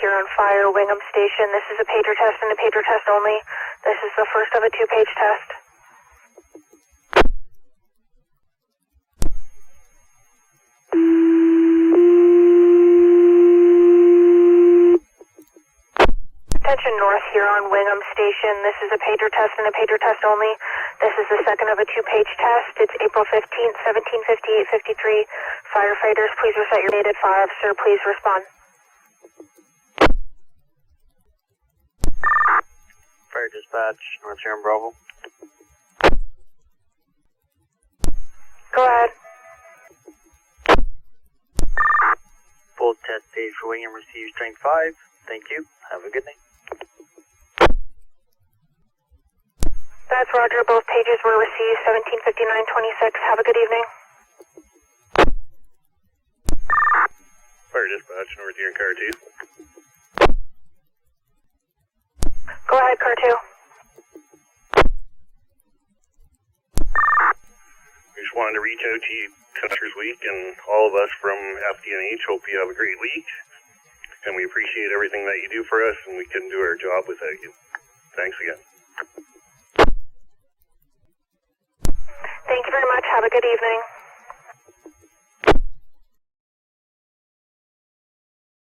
Huron Fire, Wingham Station. This is a pager test and a pager test only. This is the first of a 2-page test. Attention North Huron, Wingham Station. This is a pager test and a pager test only. This is the second of a 2-page test. It's April 15th, 17:58:53. Firefighters, please reset your date at 5. Sir, please respond. Fire dispatch, North Huron Bravo. Go ahead. Full test page for Wingham receives strength 5. Thank you. Have a good night. That's Roger. Both pages were received 17:59:26. Have a good evening. Fire dispatch, North Huron Car 2. Go ahead, Car 2. We just wanted to reach out to you Customer's Week, and all of us from FDNH hope you have a great week. And we appreciate everything that you do for us, and we couldn't do our job without you. Thanks again. Thank you very much. Have a good evening.